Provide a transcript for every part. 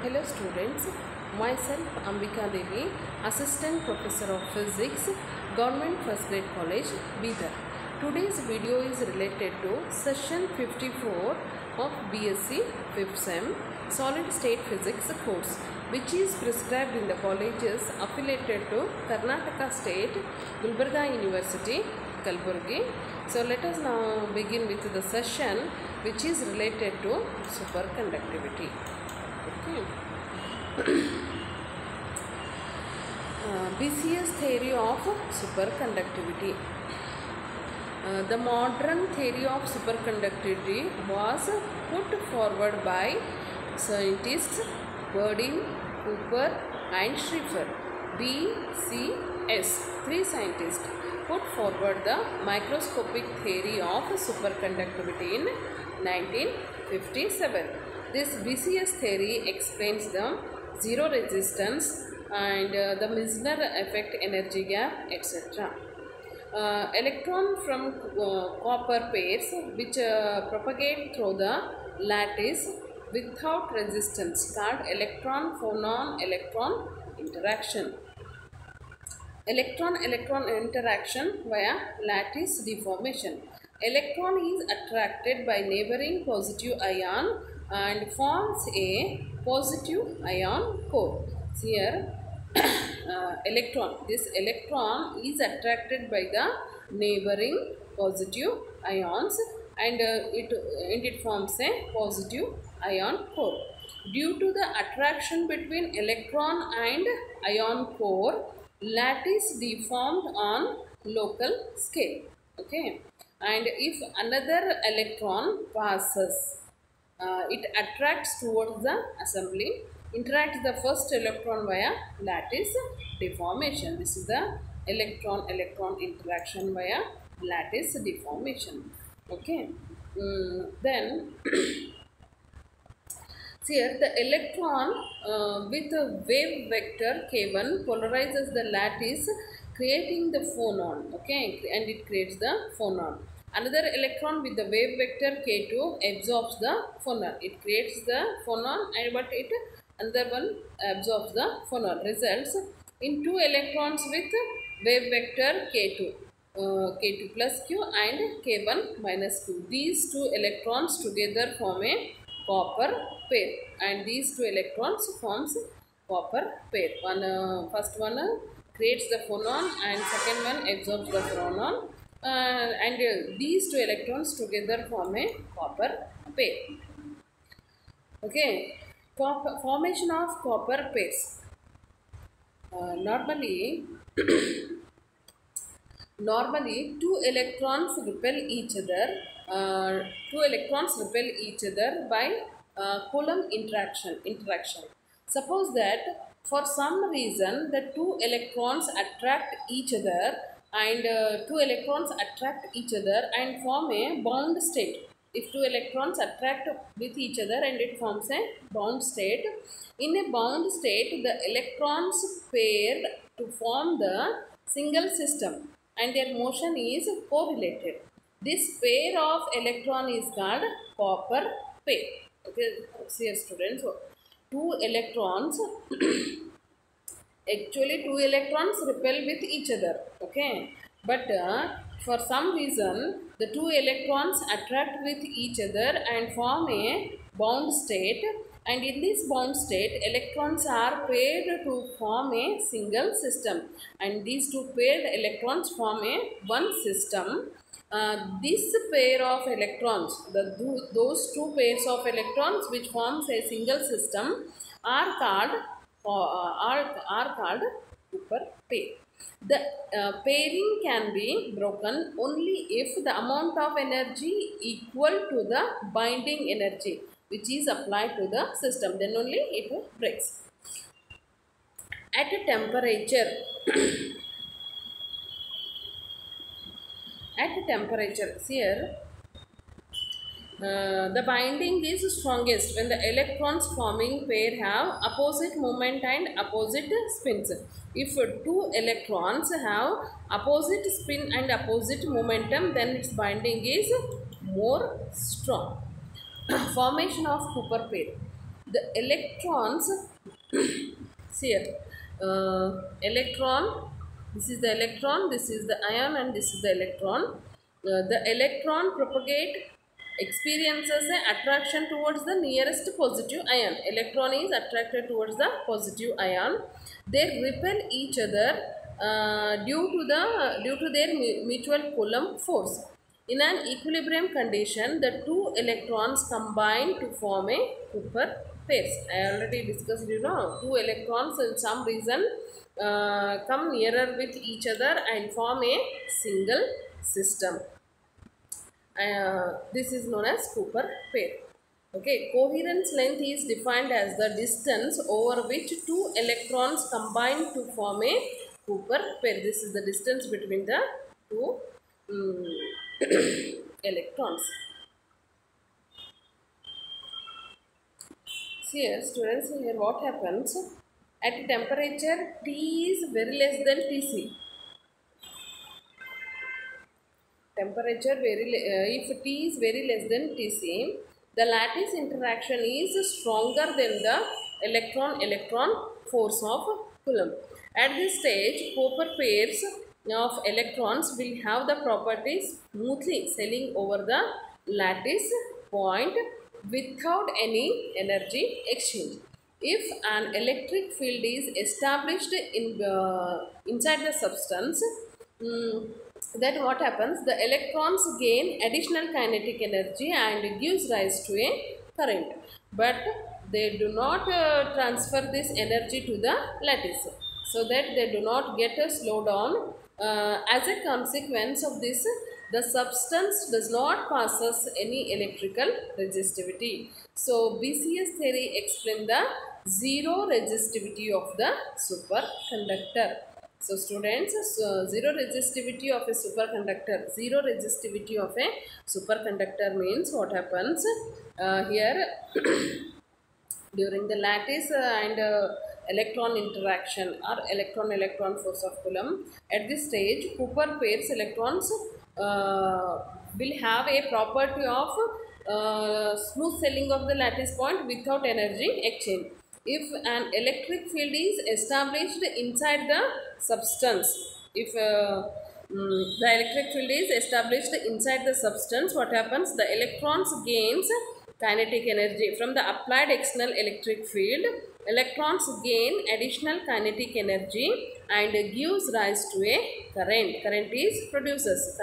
Hello students, myself Ambika Devi, Assistant Professor of Physics, Government First Grade College, Bidar. Today's video is related to Session 54 of BSc 5th Sem Solid State Physics course, which is prescribed in the colleges affiliated to Karnataka State, Gulbarga University, Kalburgi. So let us now begin with the session which is related to superconductivity. Okay. BCS theory of superconductivity. The modern theory of superconductivity was put forward by scientists Berdin, Cooper and Schrieffer. BCS, three scientists put forward the microscopic theory of superconductivity in 1957. This BCS theory explains the zero resistance and the Meissner effect, energy gap, etc. Electron from copper pairs which propagate through the lattice without resistance called electron-phonon-electron interaction. Electron-electron interaction via lattice deformation. Electron is attracted by neighboring positive ion and forms a positive ion core. Here this electron is attracted by the neighboring positive ions and it forms a positive ion core. Due to the attraction between electron and ion core, lattice deformed on local scale. Okay, and if another electron passes, it attracts towards the assembly, interacts the first electron via lattice deformation. This is the electron-electron interaction via lattice deformation. Okay, then here the electron with a wave vector k1 polarizes the lattice, creating the phonon. Okay, and it creates the phonon. Another electron with the wave vector k2 absorbs the phonon. It creates the phonon, but another one absorbs the phonon. Results in two electrons with wave vector k2. K2 plus q and k1 minus q. These two electrons together form a copper pair, and these two electrons forms copper pair. First one creates the phonon and second one absorbs the phonon, and these two electrons together form a copper pair. Okay, formation of copper pairs. Normally, two electrons repel each other. By Coulomb interaction. Suppose that for some reason the two electrons attract each other and form a bound state. If two electrons attract with each other and it forms a bound state, in a bound state the electrons paired to form the single system and their motion is correlated. This pair of electron is called copper pair. Okay, see students, so two electrons actually two electrons repel with each other. Okay, but for some reason the two electrons attract with each other and form a bound state, and in this bound state electrons are paired to form a single system, and these two paired electrons form a one system. This pair of electrons, those two pairs of electrons which forms a single system are called Cooper pair. The pairing can be broken only if the amount of energy equal to the binding energy which is applied to the system, then only it breaks. At a temperature here the binding is strongest when the electrons forming pair have opposite moment and opposite spins. If two electrons have opposite spin and opposite momentum, then its binding is more strong. Formation of Cooper pair. The electrons, see here, electron, this is the electron, this is the ion, and this is the electron. The electron propagate, experiences an attraction towards the nearest positive ion. Electron is attracted towards the positive ion. They repel each other due to their mutual Coulomb force. In an equilibrium condition, the two electrons combine to form a Cooper pairs. I already discussed, two electrons in some reason come nearer with each other and form a single system. This is known as Cooper pair. Okay, coherence length is defined as the distance over which two electrons combine to form a Cooper pair. This is the distance between the two electrons. See here, students, here what happens at temperature T is very less than Tc. Temperature if T is very less than Tc, the lattice interaction is stronger than the electron-electron force of Coulomb. At this stage, Cooper pairs of electrons will have the properties smoothly sailing over the lattice point without any energy exchange. If an electric field is established inside the substance, then what happens? The electrons gain additional kinetic energy and gives rise to a current, but they do not transfer this energy to the lattice, so that they do not get a slowdown. As a consequence of this, the substance does not possess any electrical resistivity. So BCS theory explains the zero resistivity of the superconductor. So students, zero resistivity of a superconductor. Zero resistivity of a superconductor means what happens here during the lattice and electron interaction or electron-electron force of Coulomb. At this stage, Cooper pairs electrons will have a property of smooth sailing of the lattice point without energy exchange. If an electric field is established inside the substance, if the electric field is established inside the substance, what happens? The electrons gains kinetic energy from the applied external electric field. Electrons gain additional kinetic energy and gives rise to a current. Current is produces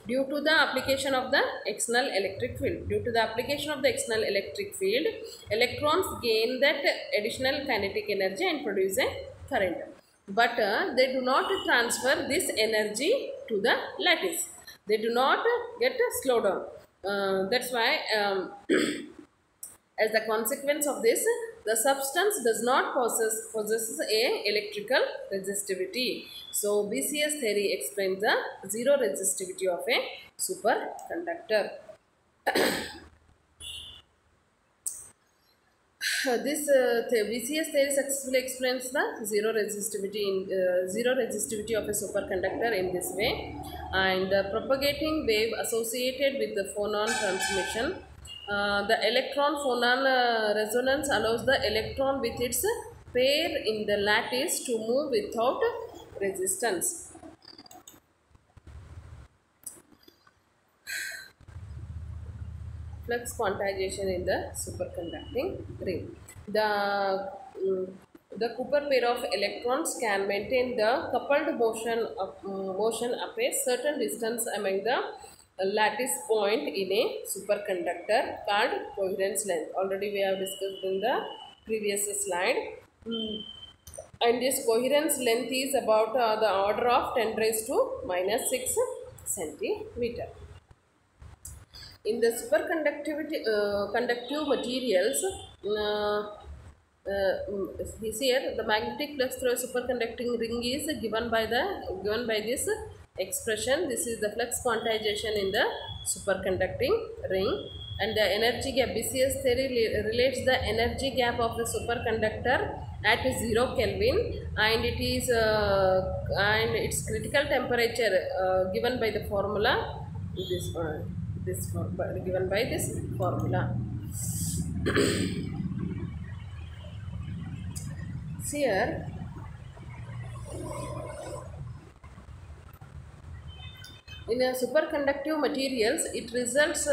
due to the application of the external electric field. Due to the application of the external electric field, electrons gain that additional kinetic energy and produce a current. But they do not transfer this energy to the lattice. They do not get a slowdown. That's why as the consequence of this, the substance does not possess a electrical resistivity. So BCS theory explains the zero resistivity of a superconductor. This BCS theory successfully explains the zero resistivity of a superconductor in this way, and the propagating wave associated with the phonon transmission. The electron-phonon resonance allows the electron with its pair in the lattice to move without resistance. Flux quantization in the superconducting ring. The Cooper pair of electrons can maintain the coupled motion up a certain distance among the lattice point in a superconductor called coherence length. Already we have discussed in the previous slide. And this coherence length is about the order of 10 raised to minus 6 centimeter. In the conductive materials, here the magnetic flux through a superconducting ring is given by this expression. This is the flux quantization in the superconducting ring, and the energy gap. BCS theory relates the energy gap of the superconductor at 0 Kelvin, and it is and its critical temperature given by the formula given by this formula. Here, in a superconductive materials, it results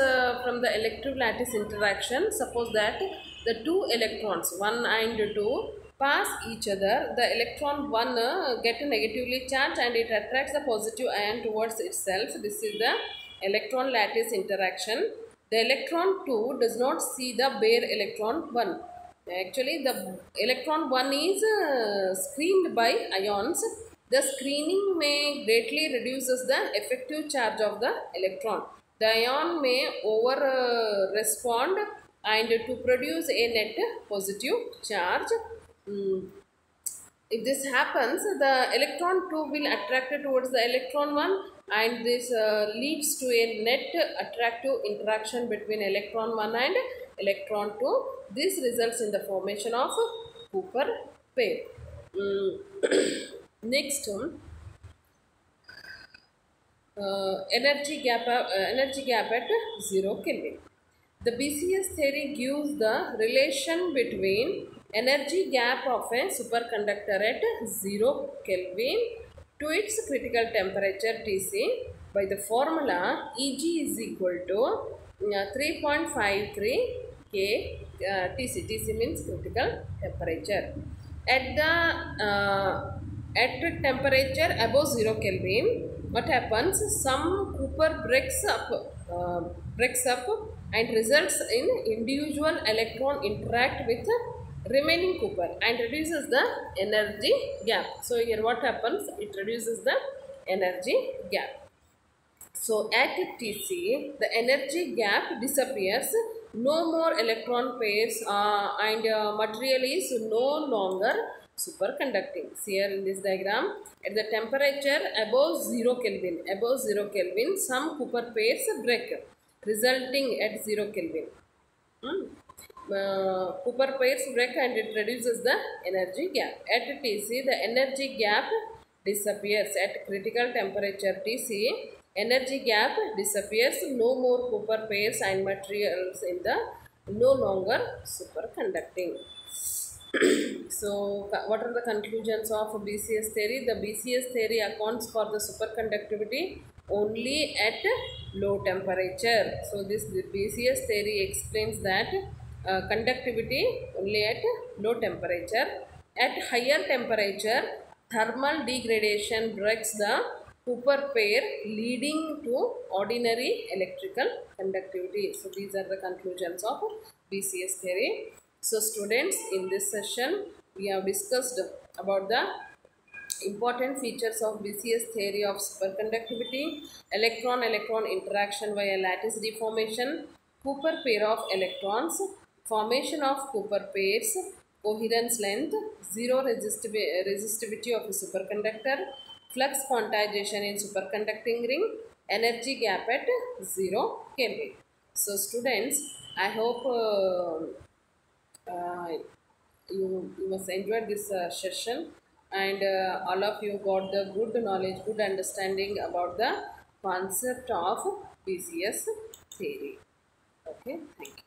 from the electric lattice interaction. Suppose that the two electrons, 1 and 2, pass each other. The electron 1 get negatively charged and it attracts the positive ion towards itself. This is the electron lattice interaction. The electron 2 does not see the bare electron 1. Actually, the electron 1 is screened by ions. The screening may greatly reduces the effective charge of the electron. The ion may over respond and to produce a net positive charge. If this happens, the electron 2 will attract towards the electron 1 and this leads to a net attractive interaction between electron 1 and electron 2. This results in the formation of Cooper pair. Next, energy gap at 0 Kelvin. The BCS theory gives the relation between energy gap of a superconductor at 0 Kelvin to its critical temperature Tc by the formula Eg is equal to 3.53 K Tc. Tc means critical temperature. At temperature above 0 Kelvin, what happens? Some Cooper breaks up and results in individual electron interact with remaining Cooper and reduces the energy gap. So here what happens? It reduces the energy gap. So at Tc, the energy gap disappears. No more electron pairs and material is no longer superconducting. See here in this diagram, at the temperature above 0 Kelvin, some Cooper pairs break, resulting at 0 Kelvin. Cooper pairs break and it reduces the energy gap. At Tc, the energy gap disappears. At critical temperature Tc, energy gap disappears. No more Cooper pairs and materials in the no longer superconducting. So, what are the conclusions of BCS theory? The BCS theory accounts for the superconductivity only at low temperature. So, this BCS theory explains that conductivity only at low temperature. At higher temperature, thermal degradation breaks the Cooper pair, leading to ordinary electrical conductivity. So, these are the conclusions of BCS theory. So, students, in this session, we have discussed about the important features of BCS theory of superconductivity, electron-electron interaction via lattice deformation, Cooper pair of electrons, formation of Cooper pairs, coherence length, zero resistivity of a superconductor, flux quantization in superconducting ring, energy gap at 0 Kelvin. So, students, I hope you must enjoy this session and all of you got the good knowledge, good understanding about the concept of BCS theory. Okay, thank you.